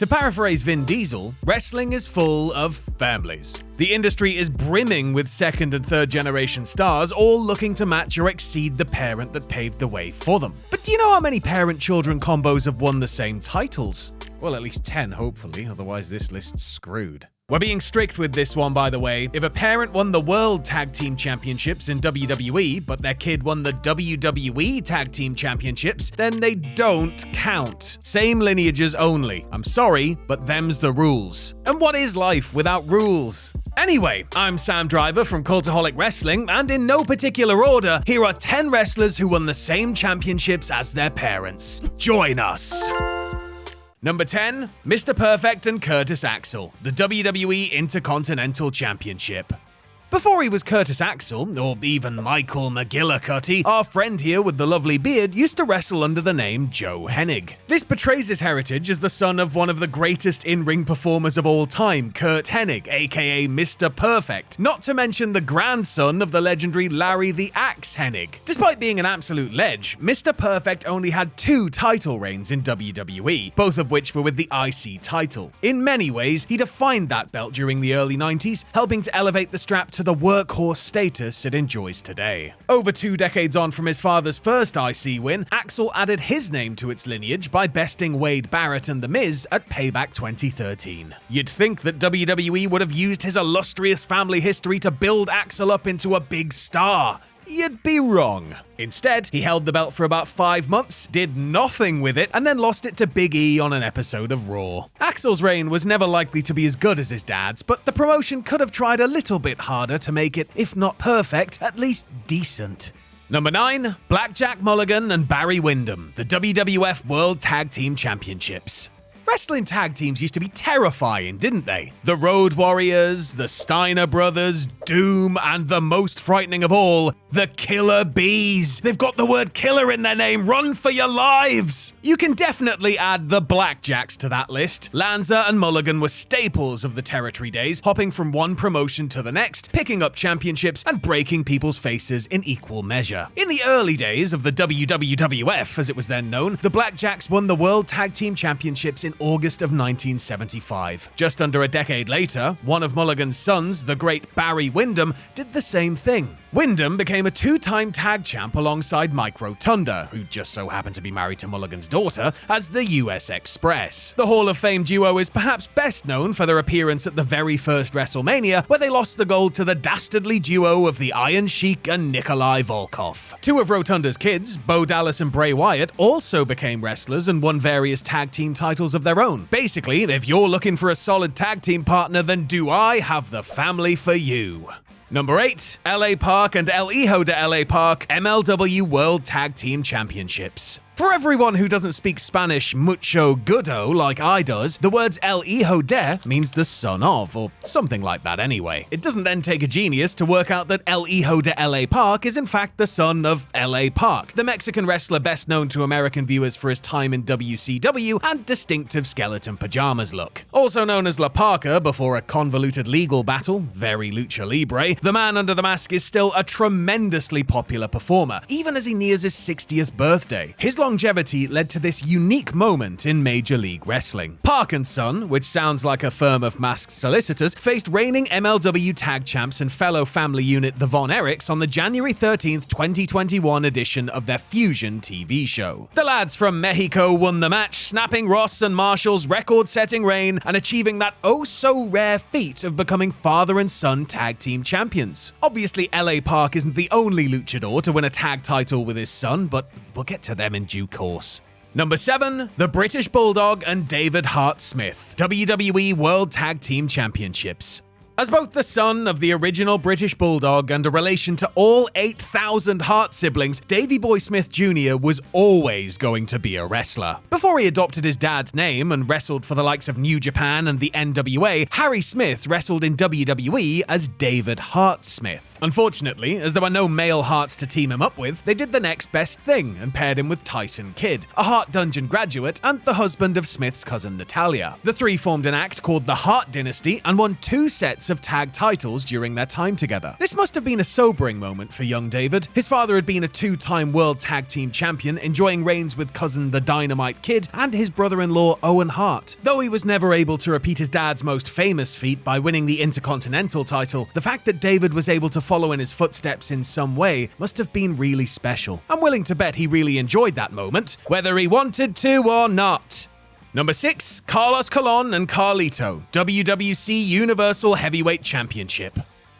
To paraphrase Vin Diesel, wrestling is full of families. The industry is brimming with second and third generation stars, all looking to match or exceed the parent that paved the way for them. But do you know how many parent-children combos have won the same titles? Well, at least 10, hopefully, otherwise this list's screwed. We're being strict with this one, by the way. If a parent won the World Tag Team Championships in WWE, but their kid won the WWE Tag Team Championships, then they don't count. Same lineages only. I'm sorry, but them's the rules. And what is life without rules? Anyway, I'm Sam Driver from Cultaholic Wrestling, and in no particular order, here are 10 wrestlers who won the same championships as their parents. Join us! Number 10, Mr. Perfect and Curtis Axel, the WWE Intercontinental Championship. Before he was Curtis Axel, or even Michael McGillicuddy, our friend here with the lovely beard used to wrestle under the name Joe Hennig. This betrays his heritage as the son of one of the greatest in-ring performers of all time, Curt Hennig, aka Mr. Perfect, not to mention the grandson of the legendary Larry the Axe Hennig. Despite being an absolute ledge, Mr. Perfect only had 2 title reigns in WWE, both of which were with the IC title. In many ways, he defined that belt during the early 90s, helping to elevate the strap to the workhorse status it enjoys today. Over 2 decades on from his father's first IC win, Axel added his name to its lineage by besting Wade Barrett and The Miz at Payback 2013. You'd think that WWE would have used his illustrious family history to build Axel up into a big star. You'd be wrong. Instead, he held the belt for about 5 months, did nothing with it, and then lost it to Big E on an episode of Raw. Axel's reign was never likely to be as good as his dad's, but the promotion could have tried a little bit harder to make it, if not perfect, at least decent. Number 9, Blackjack, Mulligan, and Barry Windham, the WWF World Tag Team Championships. Wrestling tag teams used to be terrifying, didn't they? The Road Warriors, the Steiner Brothers, Doom, and the most frightening of all, the Killer Bees. They've got the word killer in their name. Run for your lives! You can definitely add the Blackjacks to that list. Lanza and Mulligan were staples of the territory days, hopping from one promotion to the next, picking up championships and breaking people's faces in equal measure. In the early days of the WWF, as it was then known, the Blackjacks won the World Tag Team Championships in August of 1975. Just under a decade later, one of Mulligan's sons, the great Barry Windham, did the same thing. Windham became a 2-time tag champ alongside Mike Rotunda, who just so happened to be married to Mulligan's daughter, as the US Express. The Hall of Fame duo is perhaps best known for their appearance at the very first WrestleMania, where they lost the gold to the dastardly duo of the Iron Sheik and Nikolai Volkov. 2 of Rotunda's kids, Bo Dallas and Bray Wyatt, also became wrestlers and won various tag team titles of their own. Basically, if you're looking for a solid tag team partner, then do I have the family for you. Number 8, LA Park and El Hijo de LA Park MLW World Tag Team Championships. For everyone who doesn't speak Spanish mucho goodo like I does, the words El Hijo de means the son of, or something like that anyway. It doesn't then take a genius to work out that El Hijo de LA Park is in fact the son of LA Park, the Mexican wrestler best known to American viewers for his time in WCW and distinctive skeleton pajamas look. Also known as La Parka before a convoluted legal battle, very lucha libre, the man under the mask is still a tremendously popular performer, even as he nears his 60th birthday. His longevity led to this unique moment in Major League Wrestling. Park & Son, which sounds like a firm of masked solicitors, faced reigning MLW tag champs and fellow family unit the Von Erichs on the January 13th, 2021 edition of their Fusion TV show. The lads from Mexico won the match, snapping Ross and Marshall's record-setting reign and achieving that oh-so-rare feat of becoming father and son tag team champions. Obviously, LA Park isn't the only luchador to win a tag title with his son, but we'll get to them in due course. Number 7, the British Bulldog and David Hartmith, WWE World Tag Team Championships. As both the son of the original British Bulldog and a relation to all 8,000 Hart siblings, Davey Boy Smith Jr. was always going to be a wrestler. Before he adopted his dad's name and wrestled for the likes of New Japan and the NWA, Harry Smith wrestled in WWE as David Hart Smith. Unfortunately, as there were no male Harts to team him up with, they did the next best thing and paired him with Tyson Kidd, a Hart Dungeon graduate and the husband of Smith's cousin Natalya. The three formed an act called the Hart Dynasty and won 2 sets of tag titles during their time together. This must have been a sobering moment for young David. His father had been a 2-time World Tag Team Champion, enjoying reigns with cousin the Dynamite Kid and his brother-in-law Owen Hart. Though he was never able to repeat his dad's most famous feat by winning the Intercontinental title, the fact that David was able to follow in his footsteps in some way must have been really special. I'm willing to bet he really enjoyed that moment, whether he wanted to or not. Number 6, Carlos Colon and Carlito, WWC Universal Heavyweight Championship.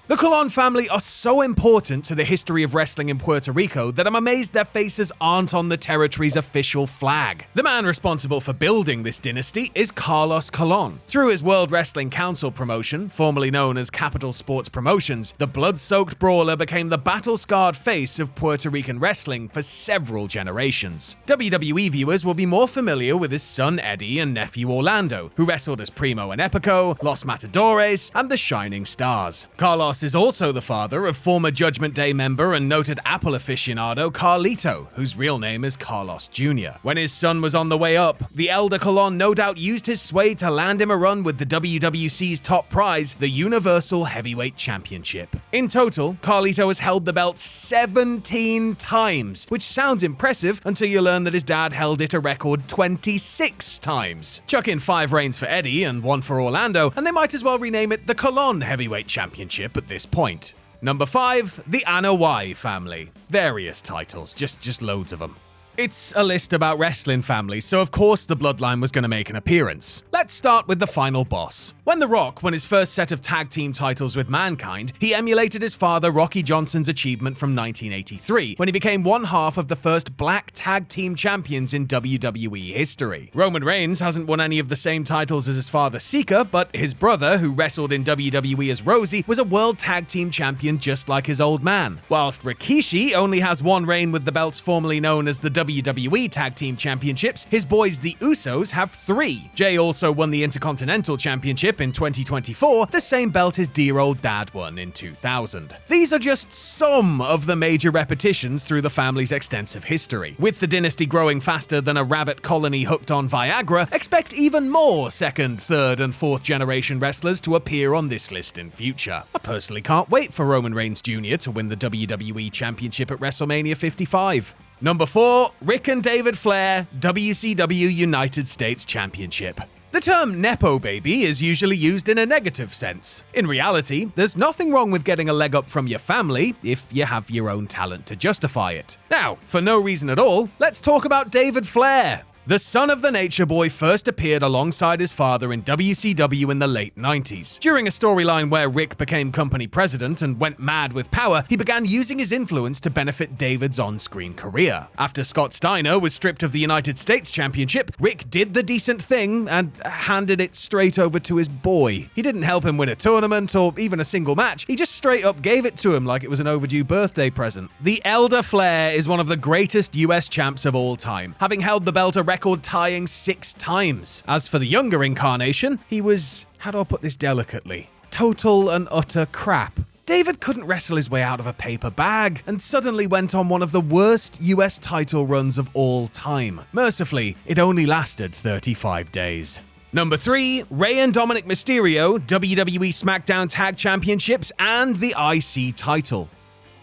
The Colon family are so important to the history of wrestling in Puerto Rico that I'm amazed their faces aren't on the territory's official flag. The man responsible for building this dynasty is Carlos Colon. Through his World Wrestling Council promotion, formerly known as Capital Sports Promotions, the blood-soaked brawler became the battle-scarred face of Puerto Rican wrestling for several generations. WWE viewers will be more familiar with his son Eddie and nephew Orlando, who wrestled as Primo and Epico, Los Matadores, and the Shining Stars. Carlos is also the father of former Judgment Day member and noted Apple aficionado Carlito, whose real name is Carlos Jr. When his son was on the way up, the elder Colon no doubt used his sway to land him a run with the WWC's top prize, the Universal Heavyweight Championship. In total, Carlito has held the belt 17 times, which sounds impressive until you learn that his dad held it a record 26 times. Chuck in 5 reigns for Eddie and 1 for Orlando, and they might as well rename it the Colon Heavyweight Championship at this point. Number 5, the anoa'i family. Various titles, just loads of them. It's a list about wrestling families, so of course the bloodline was going to make an appearance. Let's start with the final boss. When The Rock won his first set of tag team titles with Mankind, he emulated his father Rocky Johnson's achievement from 1983, when he became one half of the first black tag team champions in WWE history. Roman Reigns hasn't won any of the same titles as his father Sika, but his brother, who wrestled in WWE as Rosie, was a world tag team champion just like his old man. Whilst Rikishi only has 1 reign with the belts formerly known as the WWE Tag Team Championships, his boys the Usos have 3. Jay also won the Intercontinental Championship in 2024, the same belt his dear old dad won in 2000. These are just some of the major repetitions through the family's extensive history. With the dynasty growing faster than a rabbit colony hooked on Viagra, expect even more 2nd, 3rd, and 4th generation wrestlers to appear on this list in future. I personally can't wait for Roman Reigns Jr. to win the WWE Championship at WrestleMania 55. Number 4, Rick and David Flair, WCW United States Championship. The term Nepo baby is usually used in a negative sense. In reality, there's nothing wrong with getting a leg up from your family if you have your own talent to justify it. Now, for no reason at all, let's talk about David Flair. The son of the Nature Boy first appeared alongside his father in WCW in the late 90s. During a storyline where Rick became company president and went mad with power, he began using his influence to benefit David's on-screen career. After Scott Steiner was stripped of the United States Championship, Rick did the decent thing and handed it straight over to his boy. He didn't help him win a tournament or even a single match, he just straight up gave it to him like it was an overdue birthday present. The elder Flair is one of the greatest US champs of all time, having held the belt a record-tying 6 times. As for the younger incarnation, he was, how do I put this delicately, total and utter crap. David couldn't wrestle his way out of a paper bag, and suddenly went on one of the worst US title runs of all time. Mercifully, it only lasted 35 days. Number 3, Rey and Dominik Mysterio, WWE SmackDown Tag Championships, and the IC title.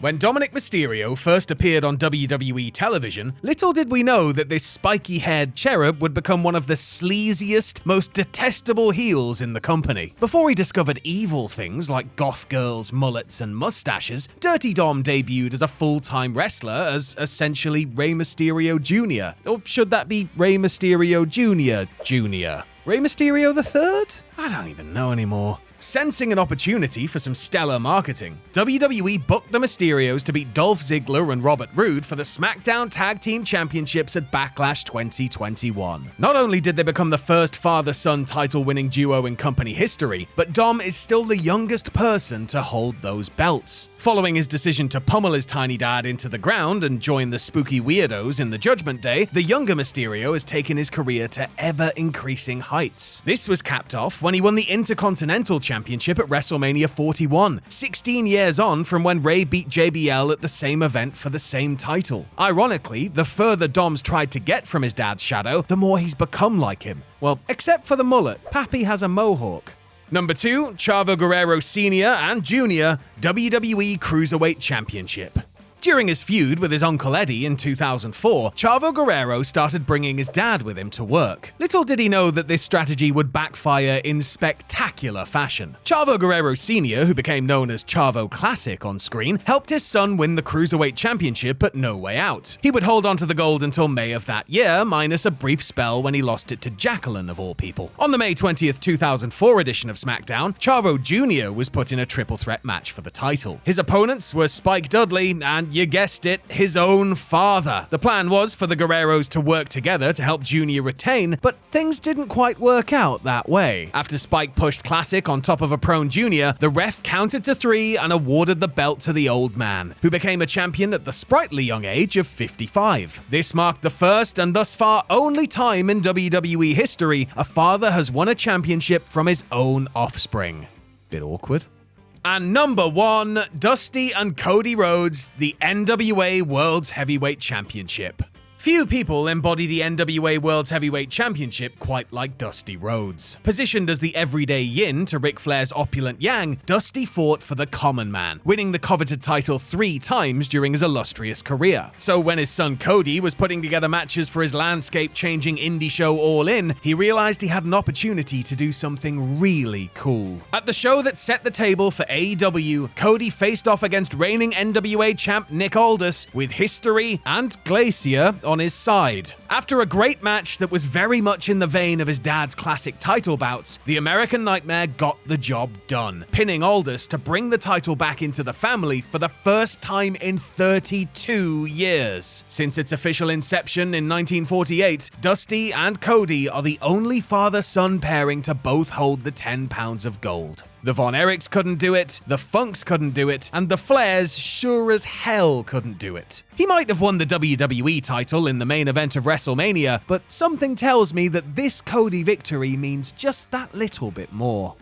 When Dominik Mysterio first appeared on WWE television, little did we know that this spiky-haired cherub would become one of the sleaziest, most detestable heels in the company. Before he discovered evil things like goth girls, mullets, and mustaches, Dirty Dom debuted as a full-time wrestler as essentially Rey Mysterio Jr. Or should that be Rey Mysterio Jr.? Rey Mysterio III? I don't even know anymore. Sensing an opportunity for some stellar marketing, WWE booked the Mysterios to beat Dolph Ziggler and Robert Roode for the SmackDown Tag Team Championships at Backlash 2021. Not only did they become the first father-son title-winning duo in company history, but Dom is still the youngest person to hold those belts. Following his decision to pummel his tiny dad into the ground and join the spooky weirdos in the Judgment Day, the younger Mysterio has taken his career to ever-increasing heights. This was capped off when he won the Intercontinental Championship at WrestleMania 41, 16 years on from when Rey beat JBL at the same event for the same title. Ironically, the further Dom's tried to get from his dad's shadow, the more he's become like him. Well, except for the mullet. Pappy has a mohawk. Number 2, Chavo Guerrero Sr. and Jr. WWE Cruiserweight Championship. During his feud with his Uncle Eddie in 2004, Chavo Guerrero started bringing his dad with him to work. Little did he know that this strategy would backfire in spectacular fashion. Chavo Guerrero Sr., who became known as Chavo Classic on screen, helped his son win the Cruiserweight Championship at No Way Out. He would hold on to the gold until May of that year, minus a brief spell when he lost it to Jacqueline, of all people. On the May 20th, 2004 edition of SmackDown, Chavo Jr. was put in a triple threat match for the title. His opponents were Spike Dudley and, you guessed it, his own father. The plan was for the Guerreros to work together to help Junior retain, but things didn't quite work out that way. After Spike pushed Classic on top of a prone Junior, the ref counted to 3 and awarded the belt to the old man, who became a champion at the sprightly young age of 55. This marked the first and thus far only time in WWE history a father has won a championship from his own offspring. Bit awkward. And number 1, Dusty and Cody Rhodes, the NWA World Heavyweight Championship. Few people embody the NWA World Heavyweight Championship quite like Dusty Rhodes. Positioned as the everyday yin to Ric Flair's opulent yang, Dusty fought for the common man, winning the coveted title 3 times during his illustrious career. So when his son Cody was putting together matches for his landscape-changing indie show All In, he realized he had an opportunity to do something really cool. At the show that set the table for AEW, Cody faced off against reigning NWA champ Nick Aldis with history and Glacier on his side. After a great match that was very much in the vein of his dad's classic title bouts, the American Nightmare got the job done, pinning Aldis to bring the title back into the family for the first time in 32 years. Since its official inception in 1948, Dusty and Cody are the only father-son pairing to both hold the 10 pounds of gold. The Von Erichs couldn't do it, the Funks couldn't do it, and the Flairs sure as hell couldn't do it. He might have won the WWE title in the main event of WrestleMania, but something tells me that this Cody victory means just that little bit more.